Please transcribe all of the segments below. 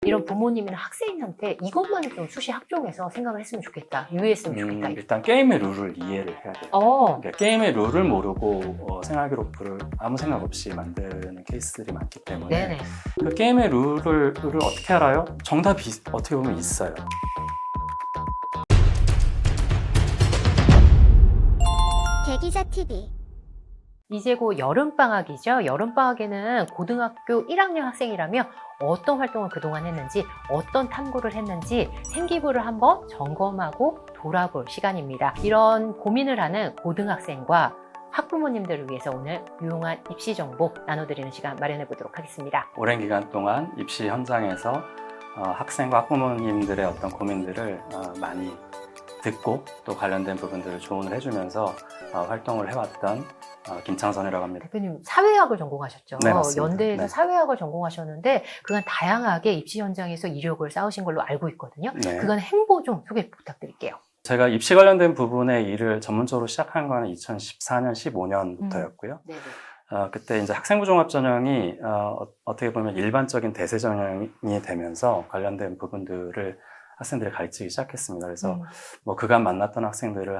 이런 부모님이나 학생한테 이것만은 좀 수시 학종에서 생각을 했으면 좋겠다, 유의했으면 좋겠다. 일단 게임의 룰을 이해를 해야 돼요. 그러니까 게임의 룰을 모르고 생활기록부를 아무 생각 없이 만드는 케이스들이 많기 때문에 네네. 그 게임의 룰을 어떻게 알아요? 정답이 어떻게 보면 있어요. 대기자 TV. 이제 곧 여름방학이죠. 여름방학에는 고등학교 1학년 학생이라면 어떤 활동을 그동안 했는지, 어떤 탐구를 했는지 생기부를 한번 점검하고 돌아볼 시간입니다. 이런 고민을 하는 고등학생과 학부모님들을 위해서 오늘 유용한 입시 정보 나눠드리는 시간 마련해 보도록 하겠습니다. 오랜 기간 동안 입시 현장에서 학생과 학부모님들의 어떤 고민들을 많이 듣고 또 관련된 부분들을 조언을 해주면서 활동을 해왔던 김창선이라고 합니다. 대표님 사회학을 전공하셨죠? 네, 맞습니다. 연대에서 네. 사회학을 전공하셨는데 그간 다양하게 입시 현장에서 이력을 쌓으신 걸로 알고 있거든요. 네. 그간 행보 좀 소개 부탁드릴게요. 제가 입시 관련된 부분의 일을 전문적으로 시작한 거는 2014년, 15년부터였고요. 네. 그때 이제 학생부 종합 전형이 어떻게 보면 일반적인 대세 전형이 되면서 관련된 부분들을 학생들이 가르치기 시작했습니다. 그래서 뭐 그간 만났던 학생들을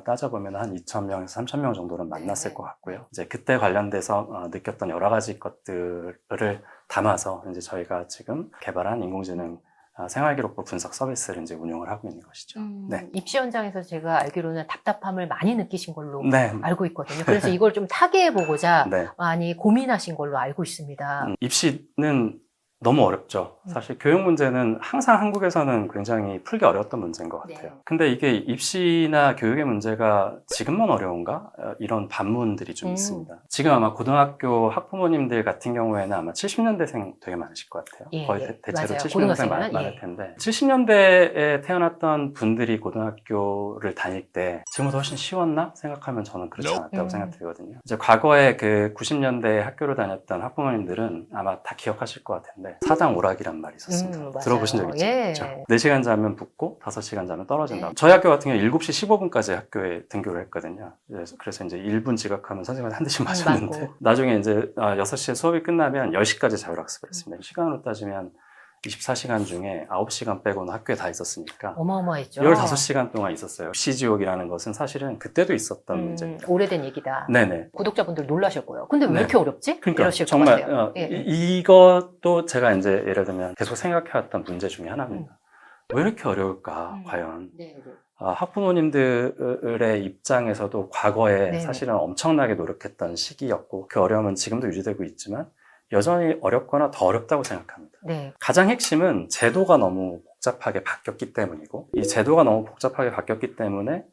따져보면 한 2,000명에서 3,000명 정도는 만났을 것 같고요. 이제 그때 관련돼서 느꼈던 여러 가지 것들을 담아서 이제 저희가 지금 개발한 인공지능 생활기록부 분석 서비스를 이제 운영을 하고 있는 것이죠. 네. 입시 현장에서 제가 알기로는 답답함을 많이 느끼신 걸로 네. 알고 있거든요. 그래서 이걸 좀 타개해보고자 네. 많이 고민하신 걸로 알고 있습니다. 입시는 너무 어렵죠. 사실 교육 문제는 항상 한국에서는 굉장히 풀기 어려웠던 문제인 것 같아요. 네. 근데 이게 입시나 교육의 문제가 지금만 어려운가? 이런 반문들이 좀 있습니다. 지금 아마 고등학교 학부모님들 같은 경우에는 아마 70년대생 되게 많으실 것 같아요. 예, 거의 예. 대체로 맞아요. 70년대생 고등학생은, 많을 예. 텐데 70년대에 태어났던 분들이 고등학교를 다닐 때 지금보다 훨씬 쉬웠나? 생각하면 저는 그렇지 않았다고 생각들거든요. 이제 과거에 그 90년대에 학교를 다녔던 학부모님들은 아마 다 기억하실 것 같은데 사당 오락이란 말이 있었습니다. 맞아요. 들어보신 적 있죠? 예. 그렇죠? 4시간 자면 붙고 5시간 자면 떨어진다. 저희 학교 같은 경우 7시 15분까지 학교에 등교를 했거든요. 그래서 이제 1분 지각하면 선생님한테 한 대씩 맞았는데 맞고. 나중에 이제 6시에 수업이 끝나면 10시까지 자율학습을 했습니다. 시간으로 따지면 24시간 중에 9시간 빼고는 학교에 다 있었으니까 어마어마했죠. 15시간 동안 있었어요. 시지옥이라는 것은 사실은 그때도 있었던 문제입니다. 오래된 얘기다. 네네. 구독자분들 놀라실 거예요. 근데 왜 네. 이렇게 어렵지? 그러니까 이러실 것 정말 같아요. 예. 이것도 제가 이제 예를 들면 계속 생각해왔던 문제 중에 하나입니다. 왜 이렇게 어려울까 과연? 네, 네. 학부모님들의 입장에서도 과거에 네네. 사실은 엄청나게 노력했던 시기였고 그 어려움은 지금도 유지되고 있지만 여전히 어렵거나 더 어렵다고 생각합니다. 네. 가장 핵심은 제도가 너무 복잡하게 바뀌었기 때문이고 이 제도가 너무 복잡하게 바뀌었기 때문에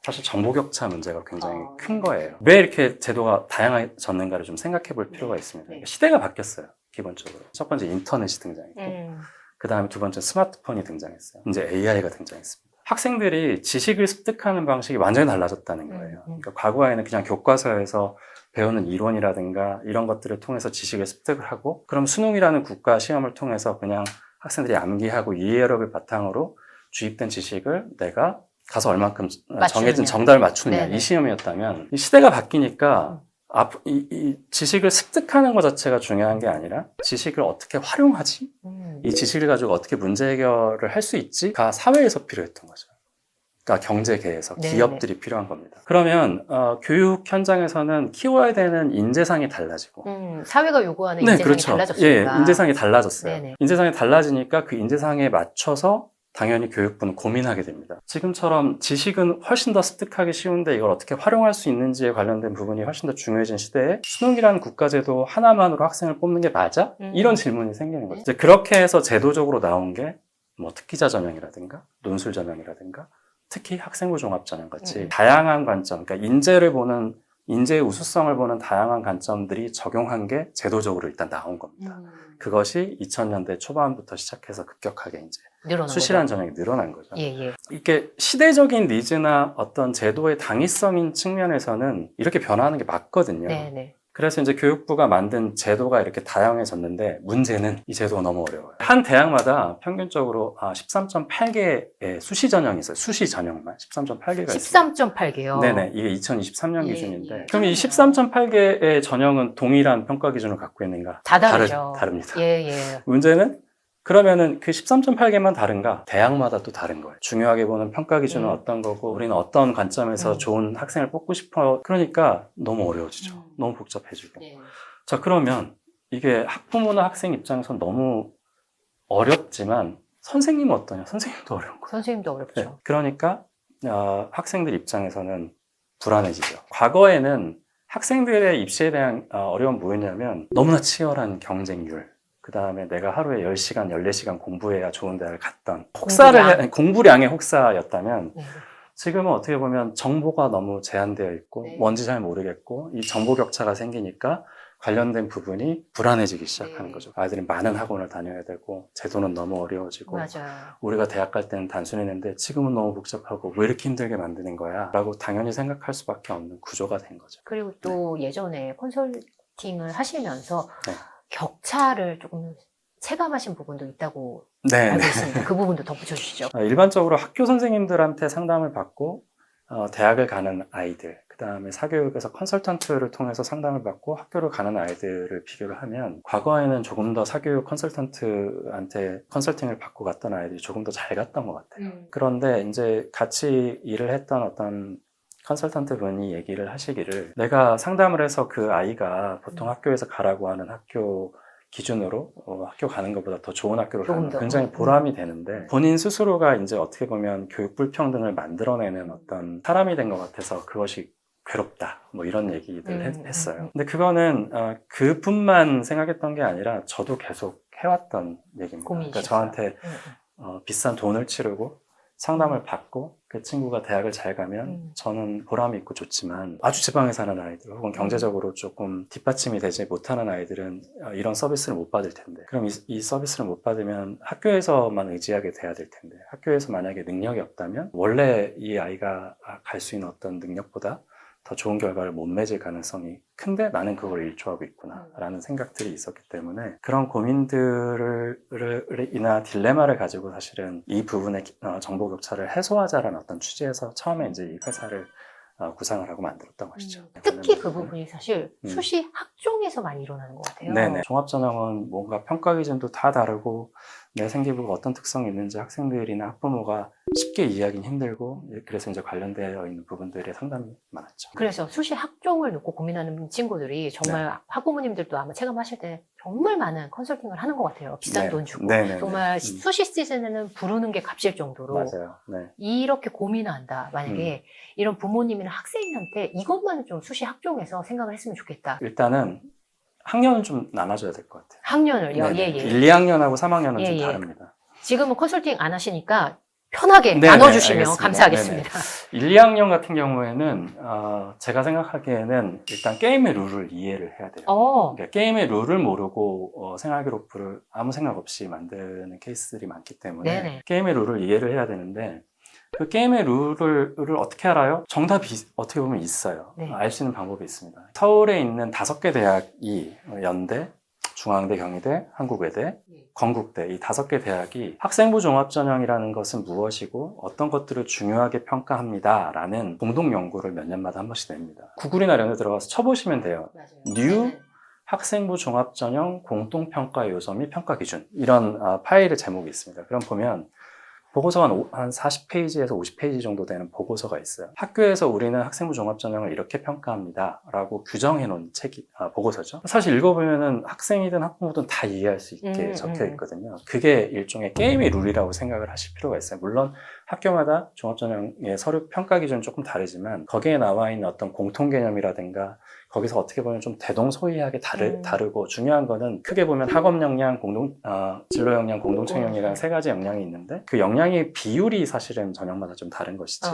사실 정보 격차 문제가 굉장히 큰 거예요. 왜 이렇게 제도가 다양해졌는가를 좀 생각해 볼 필요가 있습니다. 네. 시대가 바뀌었어요. 기본적으로. 첫 번째 인터넷이 등장했고 그 다음에 두 번째 스마트폰이 등장했어요. 이제 AI가 등장했습니다. 학생들이 지식을 습득하는 방식이 완전히 달라졌다는 거예요. 그러니까 과거에는 그냥 교과서에서 배우는 이론이라든가 이런 것들을 통해서 지식을 습득을 하고 그럼 수능이라는 국가 시험을 통해서 그냥 학생들이 암기하고 이해력을 바탕으로 주입된 지식을 내가 가서 얼만큼 정해진 정답을 맞추느냐 네네. 이 시험이었다면 이 시대가 바뀌니까 이 지식을 습득하는 것 자체가 중요한 게 아니라 지식을 어떻게 활용하지? 이 지식을 가지고 어떻게 문제 해결을 할 수 있지?가 사회에서 필요했던 거죠. 그러니까 경제계에서 네네. 기업들이 필요한 겁니다. 그러면 교육 현장에서는 키워야 되는 인재상이 달라지고 사회가 요구하는 인재상이 그렇죠. 달라졌으니까. 예, 인재상이 달라졌어요. 네네. 인재상이 달라지니까 그 인재상에 맞춰서 당연히 교육부는 고민하게 됩니다. 지금처럼 지식은 훨씬 더 습득하기 쉬운데 이걸 어떻게 활용할 수 있는지에 관련된 부분이 훨씬 더 중요해진 시대에 수능이라는 국가제도 하나만으로 학생을 뽑는 게 맞아? 이런 질문이 생기는 거죠. 이제 그렇게 해서 제도적으로 나온 게 뭐 특기자 전형이라든가 논술 전형이라든가 특히 학생부 종합 전형 같이 다양한 관점, 그러니까 인재의 우수성을 보는 다양한 관점들이 적용한 게 제도적으로 일단 나온 겁니다. 그것이 2000년대 초반부터 시작해서 급격하게 이제 수시라는 전형이 늘어난 거죠. 예. 이게 시대적인 니즈나 어떤 제도의 당위성인 측면에서는 이렇게 변화하는 게 맞거든요. 네네. 그래서 이제 교육부가 만든 제도가 이렇게 다양해졌는데 문제는 이 제도가 너무 어려워요. 한 대학마다 평균적으로 13.8개의 수시 전형이 있어요. 수시 전형만 13.8개가 있어요. 13.8개요. 네네. 이게 2023년 예, 기준인데 예. 그럼 이 13.8개의 전형은 동일한 평가 기준을 갖고 있는가? 다 다르죠. 다릅니다. 예. 문제는 그러면은 그 13.8개만 다른가? 대학마다 또 다른 거예요. 중요하게 보는 평가 기준은 어떤 거고 우리는 어떤 관점에서 좋은 학생을 뽑고 싶어. 그러니까 너무 어려워지죠. 너무 복잡해지고. 네. 자, 그러면 이게 학부모나 학생 입장에서 너무 어렵지만 선생님은 어떠냐? 선생님도 어려운 거예요. 선생님도 어렵죠. 네. 그러니까 학생들 입장에서는 불안해지죠. 과거에는 학생들의 입시에 대한 어려움은 뭐였냐면 너무나 치열한 경쟁률, 그 다음에 내가 하루에 10시간, 14시간 공부해야 좋은 대학을 갔던 공부량의 혹사였다면 네. 지금은 어떻게 보면 정보가 너무 제한되어 있고 네. 뭔지 잘 모르겠고 이 정보 격차가 생기니까 관련된 부분이 불안해지기 시작하는 네. 거죠. 아이들이 많은 학원을 다녀야 되고 제도는 너무 어려워지고 맞아요. 우리가 대학 갈 때는 단순했는데 지금은 너무 복잡하고 왜 이렇게 힘들게 만드는 거야? 라고 당연히 생각할 수밖에 없는 구조가 된 거죠. 그리고 또 예전에 컨설팅을 하시면서 네. 격차를 조금 체감하신 부분도 있다고 네, 알고 네. 있습니다. 그 부분도 덧붙여 주시죠. 일반적으로 학교 선생님들한테 상담을 받고 대학을 가는 아이들, 그 다음에 사교육에서 컨설턴트를 통해서 상담을 받고 학교를 가는 아이들을 비교를 하면 과거에는 조금 더 사교육 컨설턴트한테 컨설팅을 받고 갔던 아이들이 조금 더 잘 갔던 것 같아요. 그런데 이제 같이 일을 했던 어떤 컨설턴트 분이 얘기를 하시기를 내가 상담을 해서 그 아이가 보통 학교에서 가라고 하는 학교 기준으로 학교 가는 것보다 더 좋은 학교를 가면 굉장히 보람이 되는데 본인 스스로가 이제 어떻게 보면 교육 불평등을 만들어내는 어떤 사람이 된 것 같아서 그것이 괴롭다 뭐 이런 얘기를 했어요. 근데 그거는 그분만 생각했던 게 아니라 저도 계속 해왔던 얘기입니다. 그러니까 저한테 비싼 돈을 치르고 상담을 받고 그 친구가 대학을 잘 가면 저는 보람이 있고 좋지만 아주 지방에 사는 아이들 혹은 경제적으로 조금 뒷받침이 되지 못하는 아이들은 이런 서비스를 못 받을 텐데 그럼 이 서비스를 못 받으면 학교에서만 의지하게 돼야 될 텐데 학교에서 만약에 능력이 없다면 원래 이 아이가 갈 수 있는 어떤 능력보다 더 좋은 결과를 못 맺을 가능성이 큰데 나는 그걸 일조하고 있구나 라는 생각들이 있었기 때문에 그런 고민들이나 딜레마를 가지고 사실은 이 부분의 정보 격차를 해소하자라는 어떤 취지에서 처음에 이제 이 회사를 구상을 하고 만들었던 것이죠. 특히 그 부분이 사실 수시 학종에서 많이 일어나는 것 같아요. 네네. 종합전형은 뭔가 평가 기준도 다 다르고 내 생기부가 어떤 특성이 있는지 학생들이나 학부모가 쉽게 이해하기는 힘들고 그래서 이제 관련되어 있는 부분들의 상담이 많았죠. 그래서 수시 학종을 놓고 고민하는 친구들이 정말 학부모님들도 아마 체감하실 때 정말 많은 컨설팅을 하는 것 같아요. 비싼 돈 주고. 정말 수시 시즌에는 부르는 게 값일 정도로. 맞아요. 네. 이렇게 고민한다. 만약에 이런 부모님이나 학생한테 이것만은 좀 수시 학종에서 생각을 했으면 좋겠다. 일단은 학년은 좀 나눠줘야 될 것 같아요. 학년을요? 예. 1, 2학년하고 3학년은 좀 다릅니다. 지금은 컨설팅 안 하시니까 편하게 나눠주시면 알겠습니다. 감사하겠습니다. 1, 2학년 같은 경우에는 제가 생각하기에는 일단 게임의 룰을 이해를 해야 돼요. 그러니까 게임의 룰을 모르고 생활기록부를 아무 생각 없이 만드는 케이스들이 많기 때문에 게임의 룰을 이해를 해야 되는데 그 게임의 룰을 어떻게 알아요? 정답이 어떻게 보면 있어요. 알 수 있는 방법이 있습니다. 서울에 있는 5개 대학이 연대, 중앙대, 경희대, 한국외대, 건국대 이 5개 대학이 학생부 종합전형이라는 것은 무엇이고 어떤 것들을 중요하게 평가합니다 라는 공동 연구를 몇 년마다 한 번씩 냅니다. 구글이나 이런 데 들어가서 쳐보시면 돼요. New 학생부 종합전형 공동평가 요소 및 평가 기준 이런 파일의 제목이 있습니다. 그럼 보면 보고서가 한 40페이지에서 50페이지 정도 되는 보고서가 있어요. 학교에서 우리는 학생부 종합전형을 이렇게 평가합니다 라고 규정해 놓은 책이 보고서죠. 사실 읽어보면은 학생이든 학부모든 다 이해할 수 있게 적혀 있거든요. 그게 일종의 게임의 룰이라고 생각을 하실 필요가 있어요. 물론 학교마다 종합전형의 서류 평가 기준은 조금 다르지만 거기에 나와 있는 어떤 공통 개념이라든가 거기서 어떻게 보면 좀 대동소이하게 다르고 중요한 거는 크게 보면 학업 역량, 진로 역량, 공동체 역량이라는 3가지 역량이 있는데 그 역량의 비율이 사실은 전형마다 좀 다른 것이지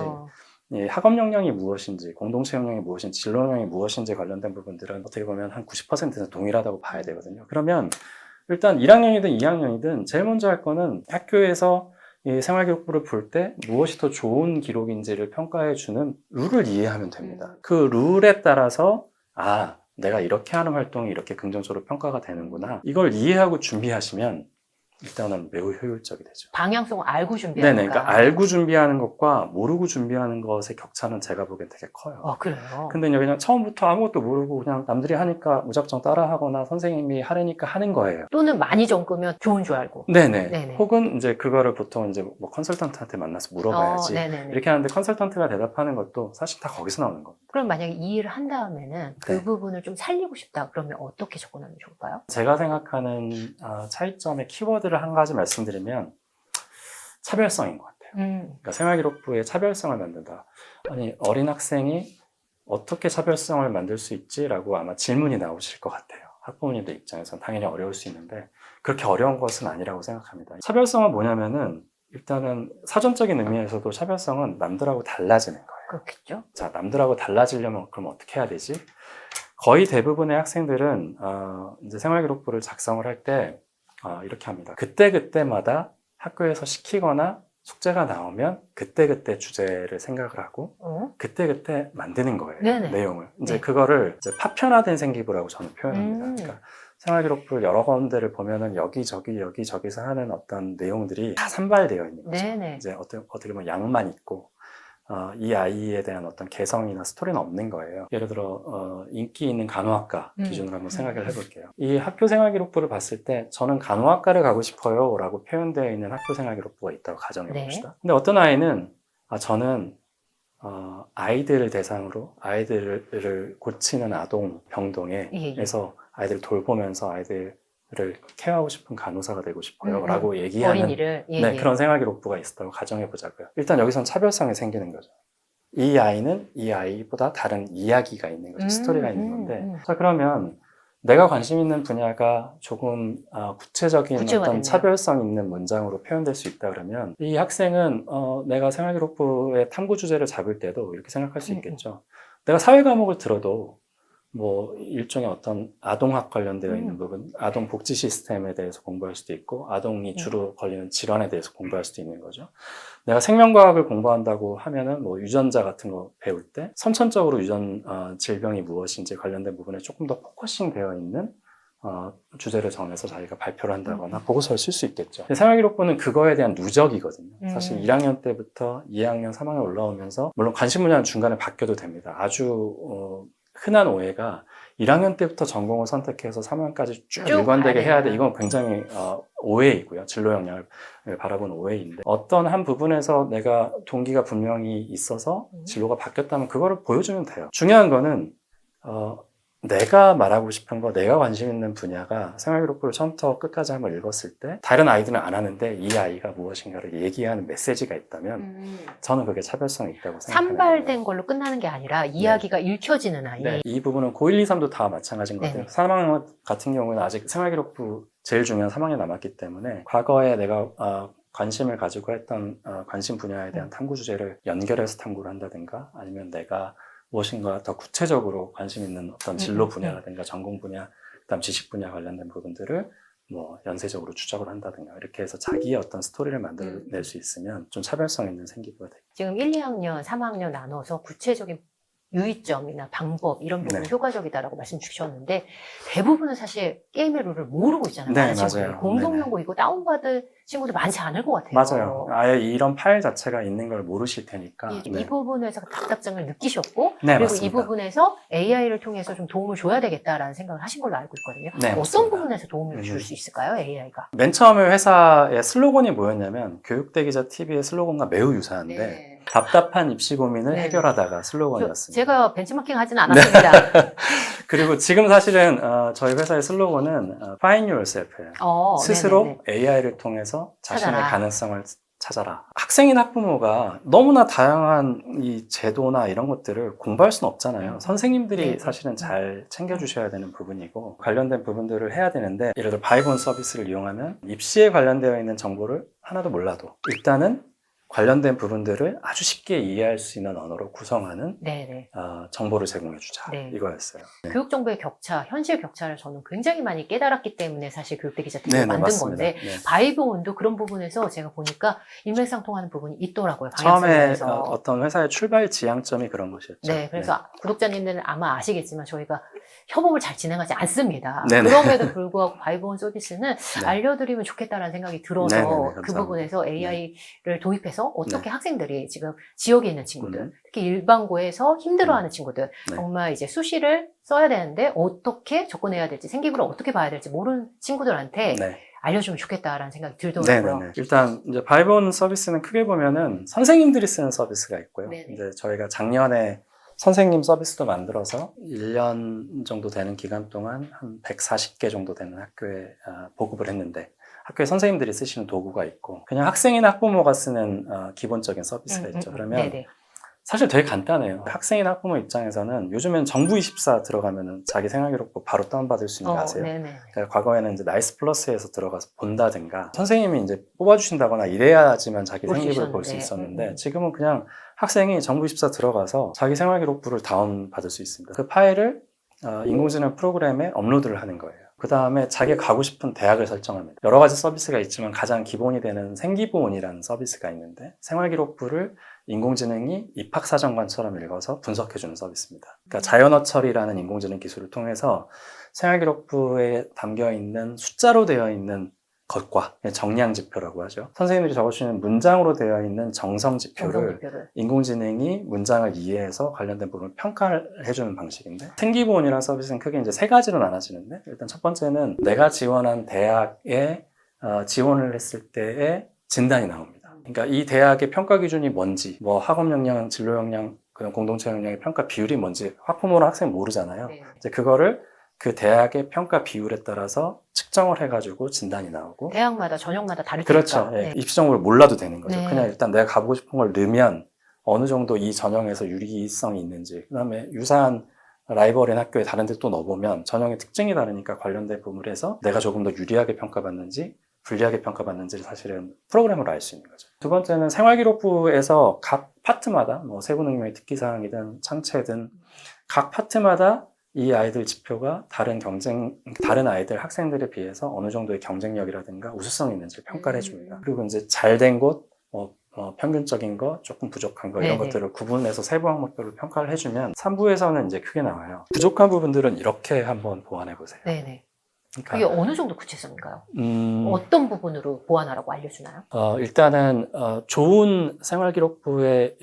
학업 역량이 무엇인지, 공동체 역량이 무엇인지, 진로 역량이 무엇인지 관련된 부분들은 어떻게 보면 한 90%는 동일하다고 봐야 되거든요. 그러면 일단 1학년이든 2학년이든 제일 먼저 할 거는 학교에서 이 생활기록부를 볼 때 무엇이 더 좋은 기록인지를 평가해주는 룰을 이해하면 됩니다. 그 룰에 따라서 내가 이렇게 하는 활동이 이렇게 긍정적으로 평가가 되는구나. 이걸 이해하고 준비하시면 일단은 매우 효율적이 되죠. 방향성을 알고 준비하니까. 네네. 그러니까 알고 준비하는 것과 모르고 준비하는 것의 격차는 제가 보기엔 되게 커요. 그래요. 근데 그냥 처음부터 아무것도 모르고 그냥 남들이 하니까 무작정 따라하거나 선생님이 하라니까 하는 거예요. 또는 많이 적으면 좋은 줄 알고. 네네. 네네. 혹은 이제 그거를 보통 이제 뭐 컨설턴트한테 만나서 물어봐야지. 네네네. 이렇게 하는데 컨설턴트가 대답하는 것도 사실 다 거기서 나오는 겁니다. 그럼 만약에 이 일을 한 다음에는 그 네. 부분을 좀 살리고 싶다. 그러면 어떻게 접근하면 좋을까요? 제가 생각하는 차이점의 키워드를 한 가지 말씀드리면 차별성인 것 같아요. 그러니까 생활기록부에 차별성을 만든다. 아니, 어린 학생이 어떻게 차별성을 만들 수 있지라고 아마 질문이 나오실 것 같아요. 학부모님들 입장에서는 당연히 어려울 수 있는데 그렇게 어려운 것은 아니라고 생각합니다. 차별성은 뭐냐면은 일단은 사전적인 의미에서도 차별성은 남들하고 달라지는 거예요. 그렇겠죠. 자, 남들하고 달라지려면 그럼 어떻게 해야 되지? 거의 대부분의 학생들은 이제 생활기록부를 작성을 할 때 이렇게 합니다. 그때그때마다 학교에서 시키거나 숙제가 나오면 그때그때 주제를 생각을 하고 그때그때 만드는 거예요. 네네. 내용을. 이제 네. 그거를 이제 파편화된 생기부라고 저는 표현합니다. 음. 그러니까 생활기록부를 여러 군데를 보면은 여기저기서 하는 어떤 내용들이 다 산발되어 있는 거죠. 네네. 이제 어떻게 보면 양만 있고 이 아이에 대한 어떤 개성이나 스토리는 없는 거예요. 예를 들어 인기 있는 간호학과 기준으로 한번 생각을 해볼게요. 이 학교생활기록부를 봤을 때 저는 간호학과를 가고 싶어요 라고 표현되어 있는 학교생활기록부가 있다고 가정해 네. 봅시다. 근데 어떤 아이는 저는 아이들을 대상으로 아이들을 고치는 아동 병동에서 아이들을 돌보면서 아이들을 케어하고 싶은 간호사가 되고 싶어요 라고 얘기하는 어린이를 네, 그런 생활기록부가 있었다고 가정해 보자고요. 일단 여기선 차별성이 생기는 거죠. 이 아이는 이 아이보다 다른 이야기가 있는 거죠. 스토리가 있는 건데 자, 그러면 내가 관심 있는 분야가 조금 구체적인 어떤 됐네요. 차별성 있는 문장으로 표현될 수 있다 그러면 이 학생은 내가 생활기록부의 탐구 주제를 잡을 때도 이렇게 생각할 수 있겠죠. 내가 사회 과목을 들어도 뭐 일종의 어떤 아동학 관련되어 있는 부분, 아동 복지 시스템에 대해서 공부할 수도 있고 아동이 주로 걸리는 질환에 대해서 공부할 수도 있는 거죠. 내가 생명과학을 공부한다고 하면은 뭐 유전자 같은 거 배울 때 선천적으로 유전 질병이 무엇인지 관련된 부분에 조금 더 포커싱 되어 있는 주제를 정해서 자기가 발표를 한다거나 보고서를 쓸 수 있겠죠. 생활기록부는 그거에 대한 누적이거든요. 사실 1학년 때부터 2학년, 3학년 올라오면서 물론 관심 분야는 중간에 바뀌어도 됩니다. 아주 흔한 오해가 1학년 때부터 전공을 선택해서 3학년까지 쭉 일관되게 해야 돼. 이건 굉장히 오해이고요. 진로 역량을 바라보는 오해인데 어떤 한 부분에서 내가 동기가 분명히 있어서 진로가 바뀌었다면 그거를 보여주면 돼요. 중요한 거는 내가 말하고 싶은 거, 내가 관심 있는 분야가 생활기록부를 처음부터 끝까지 한번 읽었을 때 다른 아이들은 안 하는데 이 아이가 무엇인가를 얘기하는 메시지가 있다면 저는 그게 차별성이 있다고 생각합니다. 산발된 걸로 끝나는 게 아니라 이야기가 읽혀지는 아이. 네, 이 부분은 고1, 2, 3도 다 마찬가지인 것 같아요. 3학년 같은 경우는 아직 생활기록부 제일 중요한 3학년이 남았기 때문에 과거에 내가 관심을 가지고 했던 관심 분야에 대한 탐구 주제를 연결해서 탐구를 한다든가 아니면 내가 무엇인가 더 구체적으로 관심 있는 어떤 진로 분야라든가 전공 분야, 그다음 지식 분야 관련된 부분들을 뭐 연쇄적으로 추적을 한다든가 이렇게 해서 자기의 어떤 스토리를 만들어낼 수 있으면 좀 차별성 있는 생기부가 되죠. 지금 1, 2학년, 3학년 나눠서 구체적인 유의점이나 방법 이런 부분이 네. 효과적이다라고 말씀 주셨는데 대부분은 사실 게임의 룰을 모르고 있잖아요. 네, 많은 친구들이. 맞아요. 공동연구 이거 다운받을 친구들 많지 않을 것 같아요. 맞아요. 아예 이런 파일 자체가 있는 걸 모르실 테니까. 이 부분에서 답답증을 느끼셨고 네, 그리고 맞습니다. 이 부분에서 AI를 통해서 좀 도움을 줘야 되겠다라는 생각을 하신 걸로 알고 있거든요. 네, 어떤 맞습니다. 부분에서 도움을 줄 수 있을까요, AI가? 맨 처음에 회사의 슬로건이 뭐였냐면 교육대기자 TV의 슬로건과 매우 유사한데 네. 답답한 입시 고민을 네. 해결하다가 슬로건이었습니다. 제가 벤치마킹 하지는 않았습니다. 그리고 지금 사실은 저희 회사의 슬로건은 Find Yourself예요. 스스로 네네네. AI를 통해서 자신의 찾아라. 가능성을 찾아라. 학생이나 학부모가 너무나 다양한 이 제도나 이런 것들을 공부할 수는 없잖아요. 선생님들이 네. 사실은 잘 챙겨주셔야 되는 부분이고 관련된 부분들을 해야 되는데 예를 들어 바이본 서비스를 이용하면 입시에 관련되어 있는 정보를 하나도 몰라도 일단은 관련된 부분들을 아주 쉽게 이해할 수 있는 언어로 구성하는 네네. 정보를 제공해주자 네. 이거였어요. 네. 교육 정보의 격차, 현실 격차를 저는 굉장히 많이 깨달았기 때문에 사실 교육대기자 TV를 네네, 만든 맞습니다. 건데 네. 바이브온도 그런 부분에서 제가 보니까 일맥상통하는 부분이 있더라고요. 처음에 방향성에서. 어떤 회사의 출발 지향점이 그런 것이었죠. 네, 그래서 구독자님들은 아마 아시겠지만 저희가 협업을 잘 진행하지 않습니다. 네네. 그럼에도 불구하고 바이브원 서비스는 네. 알려드리면 좋겠다라는 생각이 들어서 네네네, 그 감사합니다. 부분에서 AI를 도입해서 어떻게 네. 학생들이 지금 지역에 있는 친구들, 음. 특히 일반고에서 힘들어하는 친구들, 네. 정말 이제 수시를 써야 되는데 어떻게 접근해야 될지, 생기부를 어떻게 봐야 될지 모르는 친구들한테 네. 알려주면 좋겠다라는 생각이 들더라고요. 네네네. 일단 이제 바이브온 서비스는 크게 보면은 선생님들이 쓰는 서비스가 있고요. 네네. 이제 저희가 작년에 선생님 서비스도 만들어서 1년 정도 되는 기간 동안 한 140개 정도 되는 학교에 보급을 했는데, 학교에 선생님들이 쓰시는 도구가 있고 그냥 학생이나 학부모가 쓰는 기본적인 서비스가 있죠. 그러면 네네. 사실 되게 간단해요. 학생이나 학부모 입장에서는 요즘엔 정부24 들어가면은 자기 생활기록부 바로 다운받을 수 있는 거 아세요? 네네. 그러니까 과거에는 이제 나이스 플러스에서 들어가서 본다든가 선생님이 이제 뽑아주신다거나 이래야지만 자기 볼수 생기부를 볼 수 있었는데. 있었는데, 지금은 그냥 학생이 정부24 들어가서 자기 생활기록부를 다운받을 수 있습니다. 그 파일을 인공지능 프로그램에 업로드를 하는 거예요. 그 다음에 자기가 가고 싶은 대학을 설정합니다. 여러 가지 서비스가 있지만 가장 기본이 되는 생기부원이라는 서비스가 있는데, 생활기록부를 인공지능이 입학사정관처럼 읽어서 분석해주는 서비스입니다. 그러니까 자연어 처리라는 인공지능 기술을 통해서 생활기록부에 담겨있는 숫자로 되어 있는 것과 정량지표라고 하죠. 선생님들이 적어주시는 문장으로 되어 있는 정성지표를 인공지능이 문장을 이해해서 관련된 부분을 평가를 해주는 방식인데, 생기부원이라는 서비스는 크게 이제 세 가지로 나눠지는데, 일단 첫 번째는 내가 지원한 대학에 지원을 했을 때의 진단이 나옵니다. 그러니까 이 대학의 평가 기준이 뭔지, 뭐 학업 역량, 진로 역량, 그런 공동체 역량의 평가 비율이 뭔지 학부모나 학생은 모르잖아요. 네. 이제 그거를 그 대학의 평가 비율에 따라서 측정을 해가지고 진단이 나오고, 대학마다 전형마다 다를 그렇죠. 테니까. 예, 입시 정보를 몰라도 되는 거죠. 네. 그냥 일단 내가 가보고 싶은 걸 넣으면 어느 정도 이 전형에서 유리성이 있는지, 그 다음에 유사한 라이벌인 학교에 다른 데 또 넣어보면 전형의 특징이 다르니까 관련된 부분을 해서 내가 조금 더 유리하게 평가받는지 불리하게 평가받는지를 사실은 프로그램으로 알 수 있는 거죠. 두 번째는 생활기록부에서 각 파트마다 뭐 세부능력의 특기사항이든 창체든 각 파트마다 이 아이들 지표가 다른 아이들 학생들에 비해서 어느 정도의 경쟁력이라든가 우수성이 있는지를 평가를 해줍니다. 그리고 이제 잘된 곳, 평균적인 거, 조금 부족한 거, 이런 네네. 것들을 구분해서 세부 항목별로 평가를 해주면 3부에서는 이제 크게 나와요. 부족한 부분들은 이렇게 한번 보완해 보세요. 네네. 그러니까, 그게 어느 정도 구체성인가요? 어떤 부분으로 보완하라고 알려주나요? 일단은 좋은 생활기록부의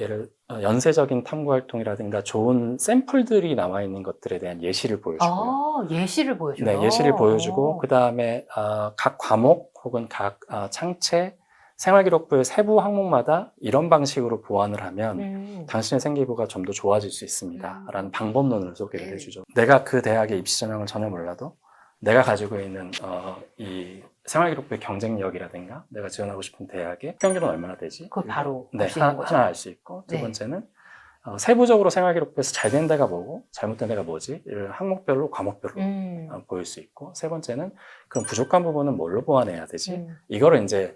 연쇄적인 탐구활동이라든가 좋은 샘플들이 나와 있는 것들에 대한 예시를 보여주고요. 예시를 보여줘요. 네, 예시를 보여주고 그 다음에 각 과목 혹은 각 창체 생활기록부의 세부 항목마다 이런 방식으로 보완을 하면 당신의 생기부가 좀 더 좋아질 수 있습니다 라는 방법론을 소개를 해주죠. 내가 그 대학의 입시 전형을 전혀 몰라도 내가 가지고 있는 이 생활기록부의 경쟁력이라든가 내가 지원하고 싶은 대학의 합격률은 얼마나 되지? 그걸 바로 네, 알 수 있는 거죠. 하나 알 수 있고, 두 네. 번째는 세부적으로 생활기록부에서 잘 된 데가 뭐고 잘못된 데가 뭐지? 이를 항목별로 과목별로 보일 수 있고, 세 번째는 그럼 부족한 부분은 뭘로 보완해야 되지? 이거를 이제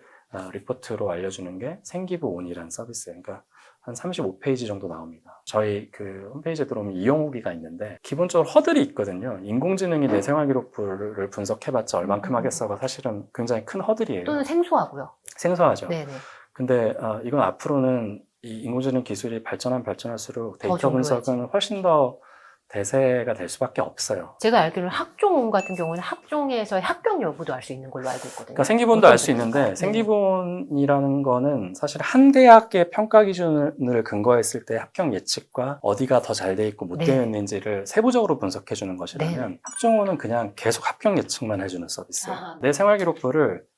리포트로 알려주는 게 생기부온이라는 서비스예요. 그러니까 한 35페이지 정도 나옵니다. 저희 그 홈페이지에 들어오면 이용 후기가 있는데, 기본적으로 허들이 있거든요. 인공지능이 내 생활기록부를 분석해봤자 얼만큼 하겠어가 사실은 굉장히 큰 허들이에요. 또는 생소하고요. 생소하죠. 네네. 근데 이건 앞으로는 이 인공지능 기술이 발전할수록 데이터 좀 분석은 훨씬 더 대세가 될 수밖에 없어요. 제가 알기로는 학종 같은 경우는 학종에서의 합격 여부도 알 수 있는 걸로 알고 있거든요. 그러니까 생기본도 알 수 있는데, 생기본이라는 거는 사실 한 대학의 평가 기준을 근거했을 때 합격 예측과 어디가 더 잘 돼 있고 못 되어 있는지를 세부적으로 분석해 주는 것이라면, 학종호는 그냥 계속 합격 예측만 해주는 서비스예요. 내 생활기록부를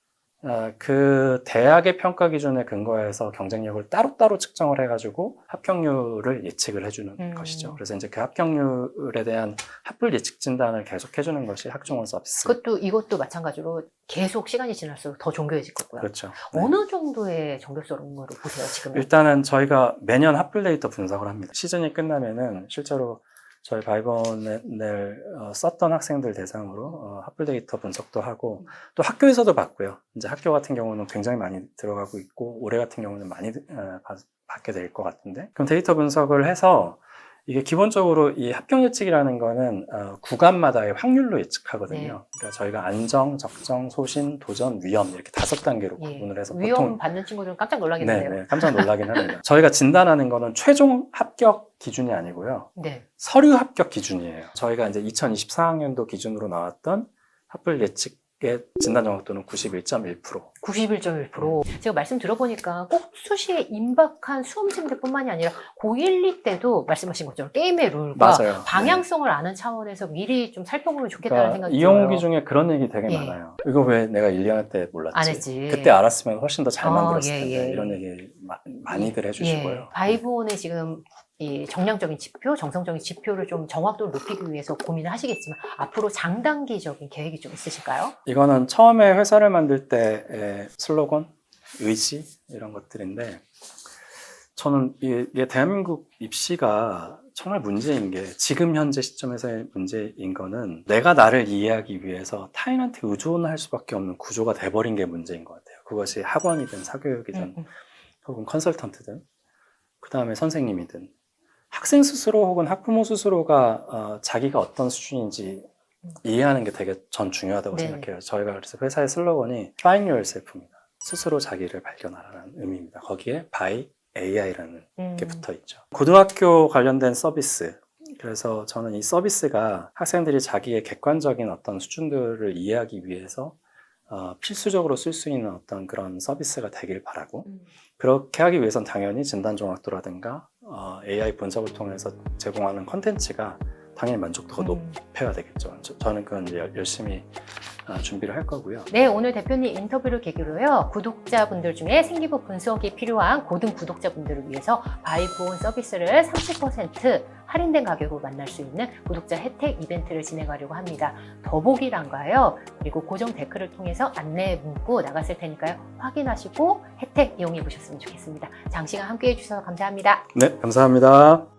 그 대학의 평가 기준에 근거해서 경쟁력을 따로따로 측정을 해가지고 합격률을 예측을 해주는 것이죠. 그래서 이제 그 합격률에 대한 합불 예측 진단을 계속 해주는 것이 학종원 서비스. 이것도 마찬가지로 계속 시간이 지날수록 더 정교해질 거고요. 그렇죠. 어느 정도의 정교성으로 보세요, 지금? 일단은 저희가 매년 합불 데이터 분석을 합니다. 시즌이 끝나면은 실제로 저희 바이번을 썼던 학생들 대상으로 합불 데이터 분석도 하고, 또 학교에서도 받고요. 이제 학교 같은 경우는 굉장히 많이 들어가고 있고, 올해 같은 경우는 많이 받게 될 것 같은데, 그럼 데이터 분석을 해서 이게 기본적으로 이 합격 예측이라는 거는 구간마다의 확률로 예측하거든요. 네. 그러니까 저희가 안정, 적정, 소신, 도전, 위험 이렇게 5단계로 예. 구분을 해서 위험 보통 받는 친구들은 깜짝 놀라겠는데요. 네, 깜짝 놀라긴 합니다. 저희가 진단하는 거는 최종 합격 기준이 아니고요. 네. 서류 합격 기준이에요. 저희가 이제 2024학년도 기준으로 나왔던 합불 예측의 진단 정확도는 91.1%. 91.1%. 제가 말씀 들어보니까 꼭 수시에 임박한 수험생들뿐만이 아니라 고1, 2 때도 말씀하신 것처럼 게임의 룰과 맞아요. 방향성을 아는 차원에서 미리 좀 살펴보면 좋겠다는 그러니까 생각이 이용기 들어요. 중에 그런 얘기 되게 예. 많아요. 이거 왜 내가 1, 2학년 때 몰랐지? 안 했지. 그때 알았으면 훨씬 더 잘 만들었을 예, 텐데 예. 이런 얘기 많이들 해주시고요. 예. 바이브온의 지금 이 정량적인 지표, 정성적인 지표를 좀 정확도를 높이기 위해서 고민을 하시겠지만 앞으로 장단기적인 계획이 좀 있으실까요? 이거는 처음에 회사를 만들 때의 슬로건, 의지 이런 것들인데 저는 이게 대한민국 입시가 정말 문제인 게 지금 현재 시점에서의 문제인 거는 내가 나를 이해하기 위해서 타인한테 의존할 수밖에 없는 구조가 돼버린 게 문제인 것 같아요. 그것이 학원이든 사교육이든 혹은 컨설턴트든 그 다음에 선생님이든 학생 스스로 혹은 학부모 스스로가 자기가 어떤 수준인지 이해하는 게 되게 전 중요하다고 네. 생각해요. 저희가 그래서 회사의 슬로건이 Find Yourself입니다. 스스로 자기를 발견하라는 의미입니다. 거기에 by AI라는 게 붙어 있죠. 고등학교 관련된 서비스. 그래서 저는 이 서비스가 학생들이 자기의 객관적인 어떤 수준들을 이해하기 위해서 필수적으로 쓸 수 있는 어떤 그런 서비스가 되길 바라고 그렇게 하기 위해선 당연히 진단 정확도라든가 AI 분석을 통해서 제공하는 콘텐츠가 당연히 만족도가 높여야 되겠죠. 저는 그건 이제 열심히 준비를 할 거고요. 네, 오늘 대표님 인터뷰를 계기로요. 구독자분들 중에 생기부 분석이 필요한 고등 구독자분들을 위해서 바이브온 서비스를 30% 할인된 가격으로 만날 수 있는 구독자 혜택 이벤트를 진행하려고 합니다. 더보기란가요? 그리고 고정 댓글을 통해서 안내 문구 나갔을 테니까요. 확인하시고 혜택 이용해 보셨으면 좋겠습니다. 장시간 함께해 주셔서 감사합니다. 네, 감사합니다.